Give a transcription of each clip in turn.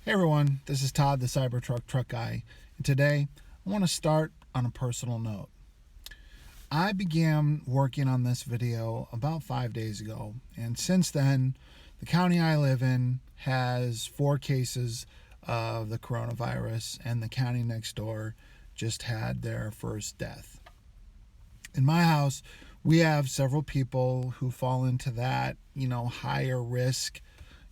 Hey everyone, this is Todd, the CyberTruck truck guy, and today I want to start on a personal note. I began working on this video about 5 days ago, and since then, the county I live in has 4 cases of the coronavirus, and the county next door just had their first death. In my house, we have several people who fall into that, higher risk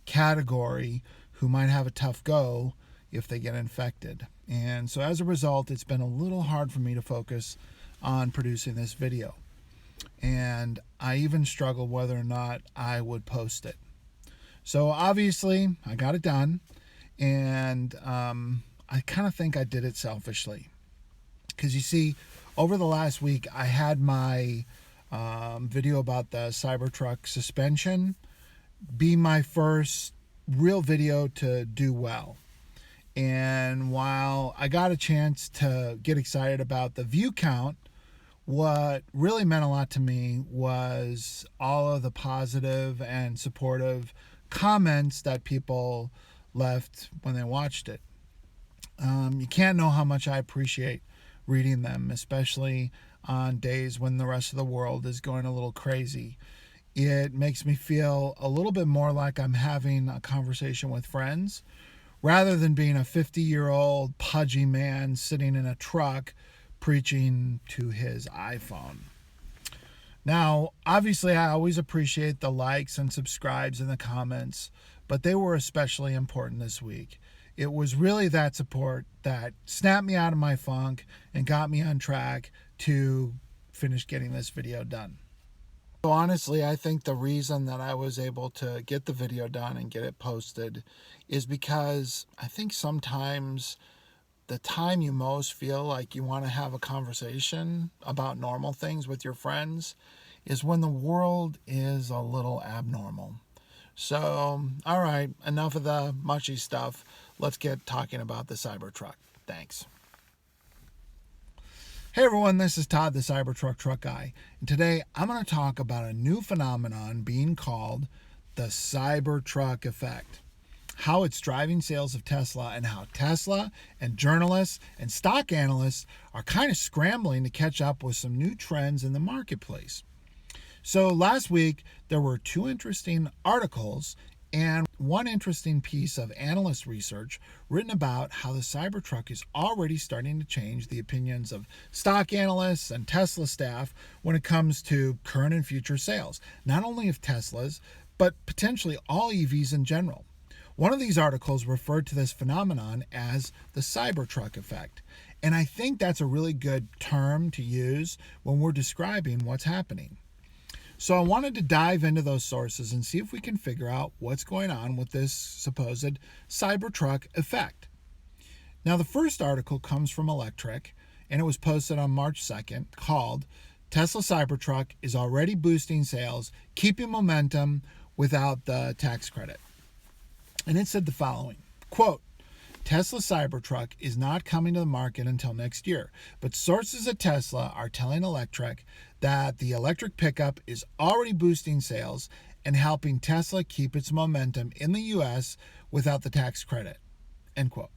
category who might have a tough go if they get infected. And so as a result, it's been a little hard for me to focus on producing this video. And I even struggled whether or not I would post it. So obviously, I got it done. And I kind of think I did it selfishly. Because you see, over the last week, I had my video about the CyberTruck suspension be my first real video to do well. And while I got a chance to get excited about the view count, what really meant a lot to me was all of the positive and supportive comments that people left when they watched it. You can't know how much I appreciate reading them, especially on days when the rest of the world is going a little crazy. It makes me feel a little bit more like I'm having a conversation with friends rather than being a 50-year-old pudgy man sitting in a truck preaching to his iPhone. Now, obviously, I always appreciate the likes and subscribes and the comments, but they were especially important this week. It was really that support that snapped me out of my funk and got me on track to finish getting this video done. So honestly, I think the reason that I was able to get the video done and get it posted is because I think sometimes the time you most feel like you want to have a conversation about normal things with your friends is when the world is a little abnormal. So, all right, enough of the mushy stuff. Let's get talking about the CyberTruck. Thanks. Hey everyone, this is Todd, the CyberTruck truck guy, and today I'm going to talk about a new phenomenon being called the CyberTruck Effect. How it's driving sales of Tesla and how Tesla and journalists and stock analysts are kind of scrambling to catch up with some new trends in the marketplace. So last week, there were 2 interesting articles and 1 interesting piece of Analyst research written about how the CyberTruck is already starting to change the opinions of stock analysts and Tesla staff when it comes to current and future sales, not only of Teslas, but potentially all EVs in general. One of these articles referred to this phenomenon as the CyberTruck effect, and I think that's a really good term to use when we're describing what's happening. So I wanted to dive into those sources and see if we can figure out what's going on with this supposed CyberTruck effect. Now, the first article comes from Electric, and it was posted on March 2nd, called Tesla Cybertruck is already boosting sales, keeping momentum without the tax credit. And it said the following, quote, Tesla Cybertruck is not coming to the market until next year, but sources at Tesla are telling Electric that the electric pickup is already boosting sales and helping Tesla keep its momentum in the U.S. without the tax credit, end quote.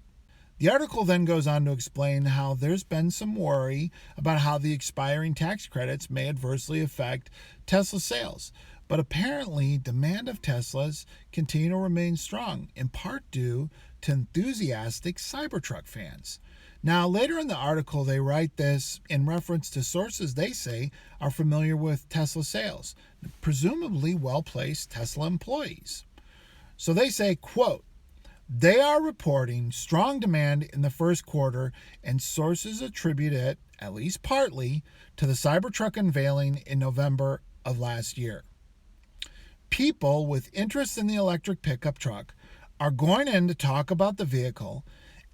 The article then goes on to explain how there's been some worry about how the expiring tax credits may adversely affect Tesla sales. But apparently, demand of Teslas continue to remain strong, in part due to enthusiastic Cybertruck fans. Now, later in the article, they write this in reference to sources they say are familiar with Tesla sales, presumably well-placed Tesla employees. So they say, quote, they are reporting strong demand in the first quarter, and sources attribute it, at least partly, to the Cybertruck unveiling in November of last year. People with interest in the electric pickup truck are going in to talk about the vehicle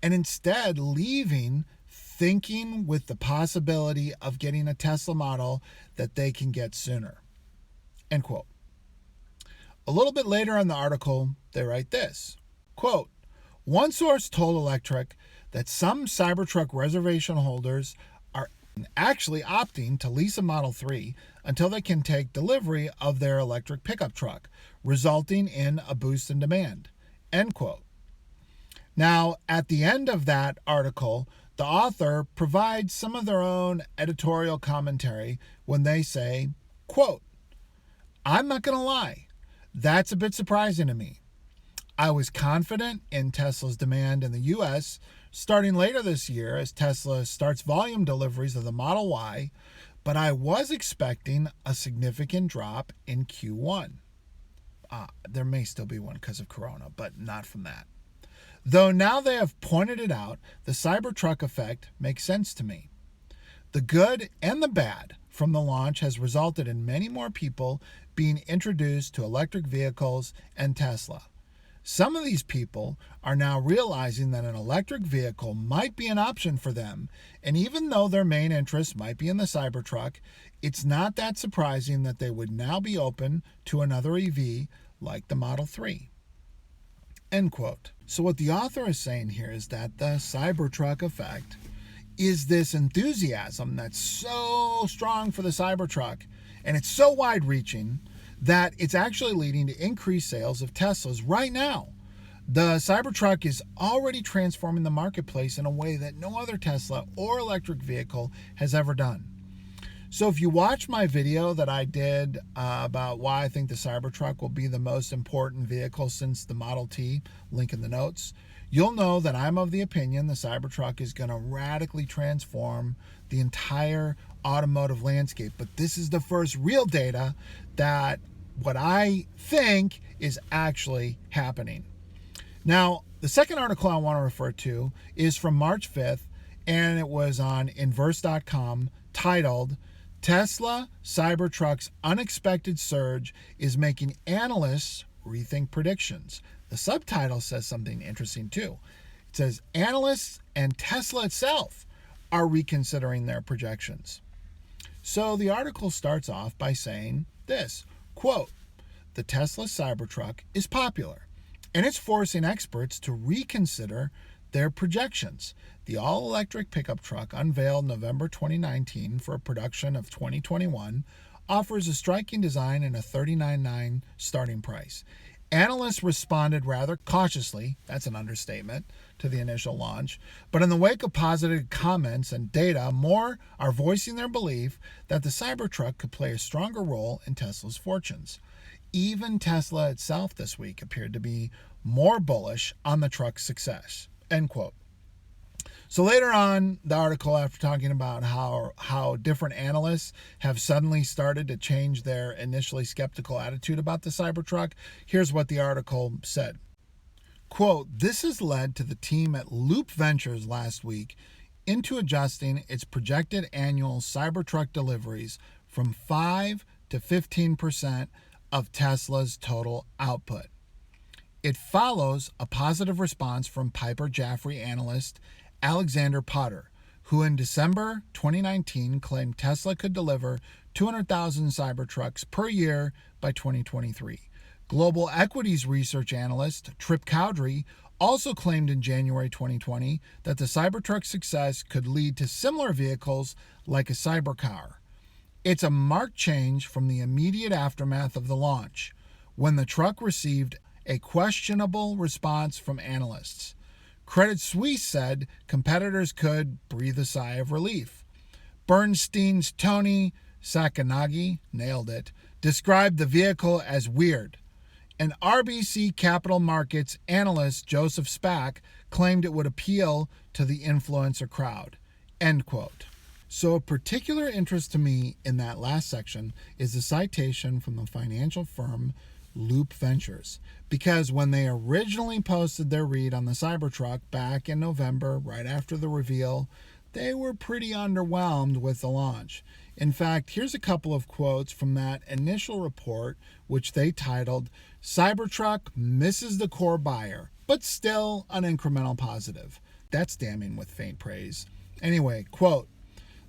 and instead leaving thinking with the possibility of getting a Tesla model that they can get sooner, end quote. A little bit later in the article, they write this, quote, one source told Electric that some Cybertruck reservation holders are actually opting to lease a Model 3 until they can take delivery of their electric pickup truck, resulting in a boost in demand, end quote. Now, at the end of that article, the author provides some of their own editorial commentary when they say, quote, "I'm not going to lie. That's a bit surprising to me. I was confident in Tesla's demand in the U.S. starting later this year as Tesla starts volume deliveries of the Model Y, but I was expecting a significant drop in Q1. There may still be one because of Corona, but not from that. Though now they have pointed it out, the CyberTruck effect makes sense to me. The good and the bad from the launch has resulted in many more people being introduced to electric vehicles and Tesla. Some of these people are now realizing that an electric vehicle might be an option for them, and even though their main interest might be in the Cybertruck, it's not that surprising that they would now be open to another EV like the Model 3. End quote. So what the author is saying here is that the Cybertruck effect is this enthusiasm that's so strong for the Cybertruck, and it's so wide-reaching that it's actually leading to increased sales of Teslas right now. The Cybertruck is already transforming the marketplace in a way that no other Tesla or electric vehicle has ever done. So if you watch my video that I did about why I think the Cybertruck will be the most important vehicle since the Model T, link in the notes, you'll know that I'm of the opinion the Cybertruck is going to radically transform the entire automotive landscape. But this is the first real data that what I think is actually happening. Now, the second article I want to refer to is from March 5th, and it was on Inverse.com, titled, "Tesla Cybertruck's Unexpected Surge is Making Analysts Rethink Predictions." The subtitle says something interesting too. It says, "Analysts and Tesla itself are reconsidering their projections." So the article starts off by saying this, quote, "The Tesla Cybertruck is popular, and it's forcing experts to reconsider their projections. The all-electric pickup truck, unveiled November 2019 for production of 2021, offers a striking design and a $39,900 starting price. Analysts responded rather cautiously," that's an understatement, "to the initial launch, but in the wake of positive comments and data, more are voicing their belief that the Cybertruck could play a stronger role in Tesla's fortunes. Even Tesla itself this week appeared to be more bullish on the truck's success." End quote. So later on, the article, after talking about how different analysts have suddenly started to change their initially skeptical attitude about the Cybertruck, here's what the article said. Quote, "This has led to the team at Loop Ventures last week into adjusting its projected annual Cybertruck deliveries from 5 to 15% of Tesla's total output. It follows a positive response from Piper Jaffray analyst Alexander Potter, who in December 2019 claimed Tesla could deliver 200,000 Cybertrucks per year by 2023. Global equities research analyst Trip Cowdery also claimed in January 2020 that the Cybertruck success could lead to similar vehicles like a cybercar. It's a marked change from the immediate aftermath of the launch, when the truck received a questionable response from analysts. Credit Suisse said competitors could breathe a sigh of relief. Bernstein's Tony Sacconaghi, nailed it, described the vehicle as weird. And RBC Capital Markets analyst Joseph Spack claimed it would appeal to the influencer crowd." End quote. So of particular interest to me in that last section is the citation from the financial firm Loop Ventures, because when they originally posted their read on the Cybertruck back in November, right after the reveal, they were pretty underwhelmed with the launch. In fact, here's a couple of quotes from that initial report, which they titled, "Cybertruck misses the core buyer, but still an incremental positive." That's damning with faint praise. Anyway, quote,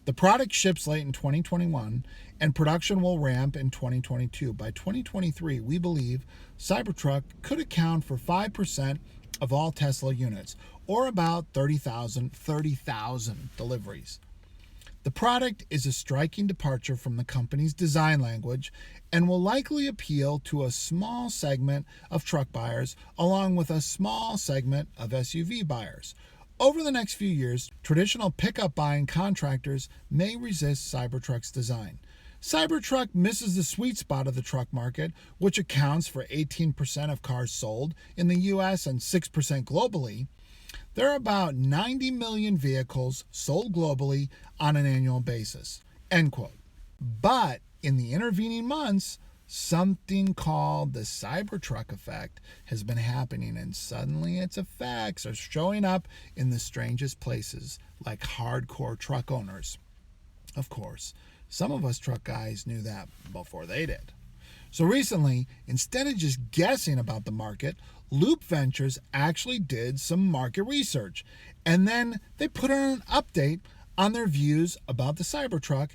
"The product ships late in 2021 and production will ramp in 2022. By 2023, we believe Cybertruck could account for 5% of all Tesla units, or about 30,000 deliveries. The product is a striking departure from the company's design language and will likely appeal to a small segment of truck buyers along with a small segment of SUV buyers. Over the next few years, traditional pickup buying contractors may resist Cybertruck's design. Cybertruck misses the sweet spot of the truck market, which accounts for 18% of cars sold in the US and 6% globally. There are about 90 million vehicles sold globally on an annual basis. End quote. But in the intervening months, something called the CyberTruck Effect has been happening, and suddenly its effects are showing up in the strangest places, like hardcore truck owners. Of course, some of us truck guys knew that before they did. So recently, instead of just guessing about the market, Loop Ventures actually did some market research, and then they put out an update on their views about the Cybertruck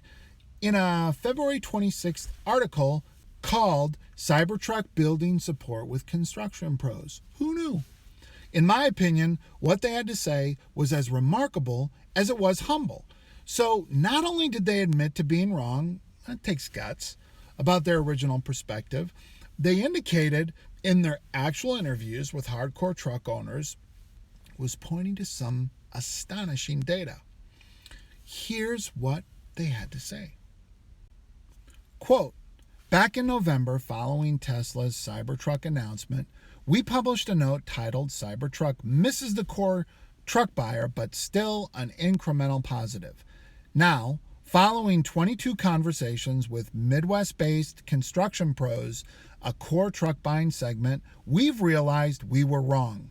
in a February 26th article called Cybertruck Building Support with Construction Pros. Who knew? In my opinion, what they had to say was as remarkable as it was humble. So not only did they admit to being wrong, that takes guts, about their original perspective, they indicated in their actual interviews with hardcore truck owners was pointing to some astonishing data. Here's what they had to say. Quote, back in November, following Tesla's Cybertruck announcement, we published a note titled Cybertruck Misses the Core Truck Buyer, but Still an Incremental Positive. Now, following 22 conversations with Midwest-based construction pros, a core truck buying segment, we've realized we were wrong,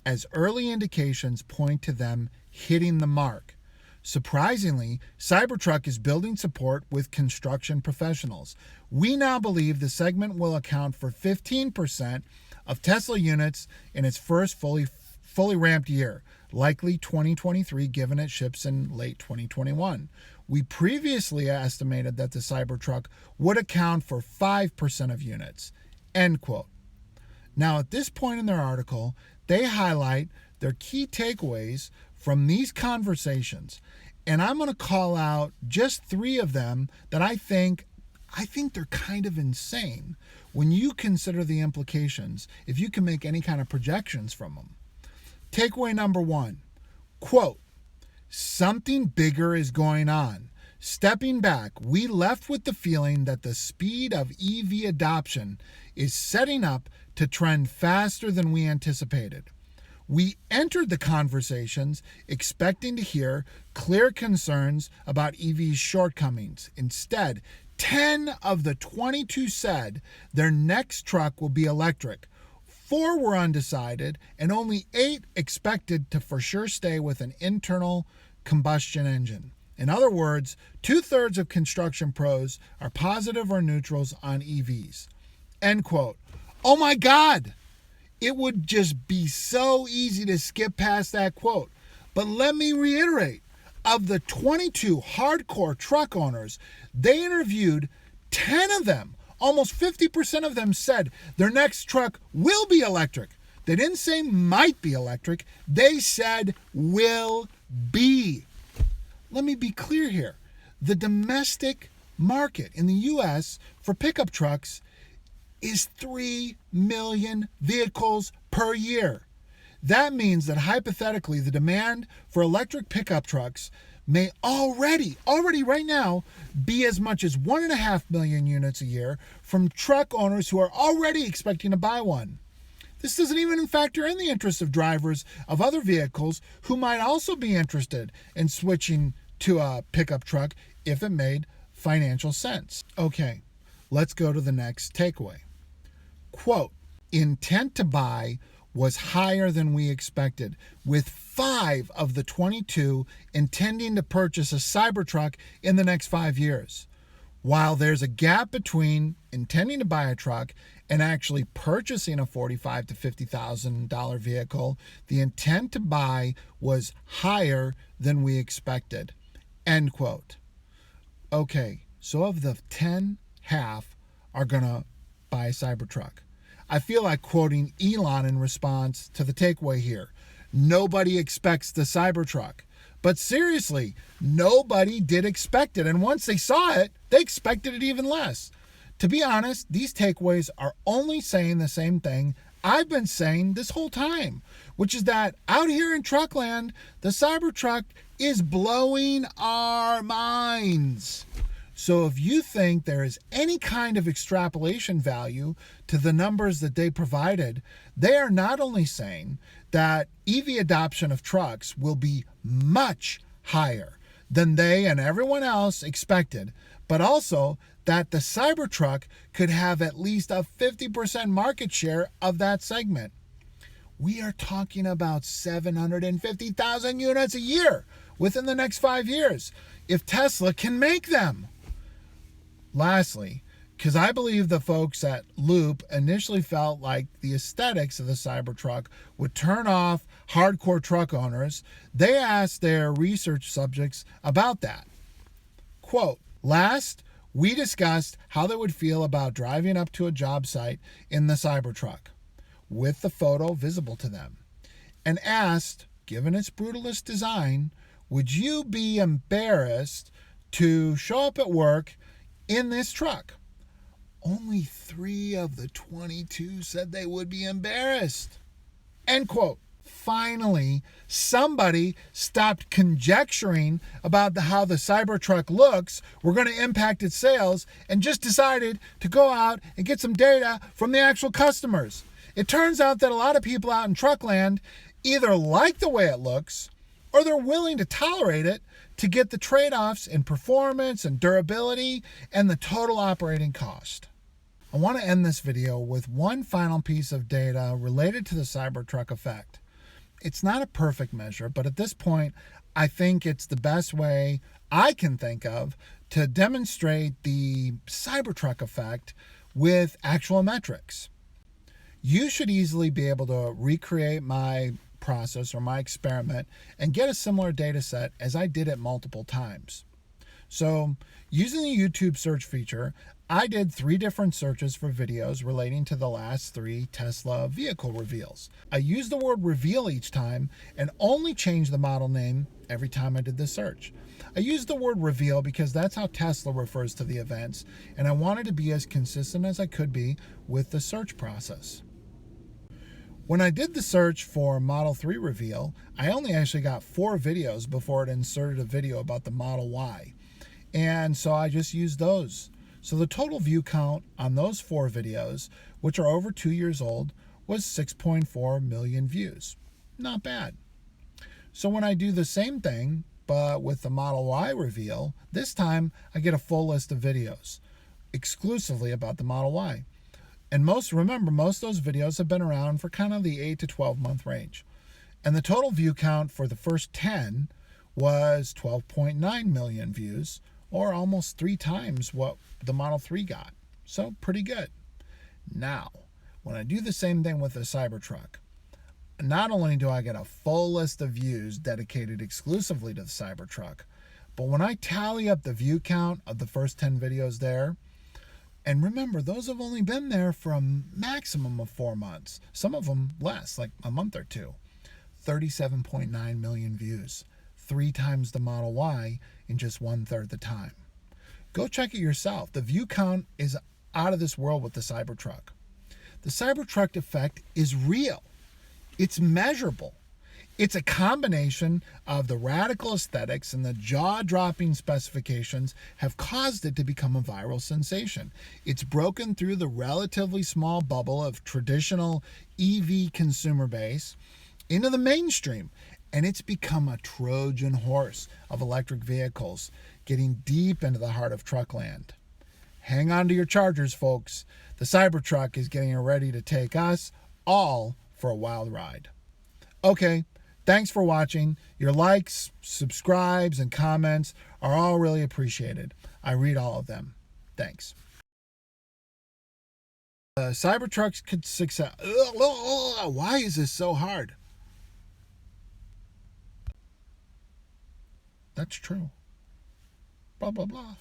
as early indications point to them hitting the mark. Surprisingly, Cybertruck is building support with construction professionals. We now believe the segment will account for 15% of Tesla units in its first fully ramped year, likely 2023, given it ships in late 2021. We previously estimated that the Cybertruck would account for 5% of units. End quote. Now, at this point in their article, they highlight their key takeaways from these conversations, and I'm going to call out just 3 of them that I think they're kind of insane when you consider the implications, if you can make any kind of projections from them. Takeaway number 1, quote, something bigger is going on. Stepping back, we left with the feeling that the speed of EV adoption is setting up to trend faster than we anticipated. We entered the conversations expecting to hear clear concerns about EV's shortcomings. Instead, 10 of the 22 said their next truck will be electric. 4 were undecided, and only 8 expected to for sure stay with an internal combustion engine. In other words, 2/3 of construction pros are positive or neutrals on EVs. End quote. Oh my God! It would just be so easy to skip past that quote. But let me reiterate, of the 22 hardcore truck owners they interviewed, 10 of them, almost 50% of them, said their next truck will be electric. They didn't say might be electric. They said will be. Let me be clear here. The domestic market in the U.S. for pickup trucks is 3 million vehicles per year. That means that hypothetically the demand for electric pickup trucks may already right now be as much as 1.5 million units a year from truck owners who are already expecting to buy one. This doesn't even factor in the interest of drivers of other vehicles who might also be interested in switching to a pickup truck if it made financial sense. Okay, let's go to the next takeaway. Quote, intent to buy was higher than we expected, with 5 of the 22 intending to purchase a Cybertruck in the next 5 years. While there's a gap between intending to buy a truck and actually purchasing a $45,000 to $50,000 vehicle, the intent to buy was higher than we expected. End quote. Okay, so of the 10, half are going to buy a Cybertruck. I feel like quoting Elon in response to the takeaway here. Nobody expects the Cybertruck, But seriously, nobody did expect it. And once they saw it, they expected it even less. To be honest, these takeaways are only saying the same thing I've been saying this whole time, which is that out here in Truckland, the Cybertruck is blowing our minds. So if you think there is any kind of extrapolation value to the numbers that they provided, they are not only saying that EV adoption of trucks will be much higher than they and everyone else expected, but also that the Cybertruck could have at least a 50% market share of that segment. We are talking about 750,000 units a year within the next 5 years, if Tesla can make them. Lastly, because I believe the folks at Loop initially felt like the aesthetics of the Cybertruck would turn off hardcore truck owners, they asked their research subjects about that. Quote, last, we discussed how they would feel about driving up to a job site in the Cybertruck, with the photo visible to them, and asked, given its brutalist design, would you be embarrassed to show up at work in this truck? Only 3 of the 22 said they would be embarrassed. End quote. Finally, somebody stopped conjecturing about how the Cybertruck looks were going to impact its sales and just decided to go out and get some data from the actual customers. It turns out that a lot of people out in Truckland either like the way it looks or they're willing to tolerate it to get the trade-offs in performance and durability and the total operating cost. I want to end this video with one final piece of data related to the Cybertruck effect. It's not a perfect measure, but at this point, I think it's the best way I can think of to demonstrate the Cybertruck effect with actual metrics. You should easily be able to recreate my process or my experiment and get a similar data set as I did it multiple times. So using the YouTube search feature, I did 3 different searches for videos relating to the last 3 Tesla vehicle reveals. I used the word reveal each time and only changed the model name every time I did the search. I used the word reveal because that's how Tesla refers to the events, and I wanted to be as consistent as I could be with the search process. When I did the search for Model 3 reveal, I only actually got 4 videos before it inserted a video about the Model Y. And so I just used those. So the total view count on those 4 videos, which are over 2 years old, was 6.4 million views. Not bad. So when I do the same thing, but with the Model Y reveal, this time I get a full list of videos exclusively about the Model Y. And remember, most of those videos have been around for kind of the 8 to 12 month range. And the total view count for the first 10 was 12.9 million views, or almost 3 times what the Model 3 got. So pretty good. Now, when I do the same thing with the Cybertruck, not only do I get a full list of views dedicated exclusively to the Cybertruck, but when I tally up the view count of the first 10 videos there, and remember, those have only been there for a maximum of 4 months. Some of them less, like a month or 2. 37.9 million views. 3 times the Model Y in just 1/3 the time. Go check it yourself. The view count is out of this world with the Cybertruck. The Cybertruck effect is real. It's measurable. It's a combination of the radical aesthetics and the jaw-dropping specifications have caused it to become a viral sensation. It's broken through the relatively small bubble of traditional EV consumer base into the mainstream, and it's become a Trojan horse of electric vehicles, getting deep into the heart of Truckland. Hang on to your chargers, folks. The Cybertruck is getting ready to take us all for a wild ride. Okay. Thanks for watching. Your likes, subscribes, and comments are all really appreciated. I read all of them. Thanks. Cybertruck's success. Why is this so hard? That's true. Blah, blah, blah.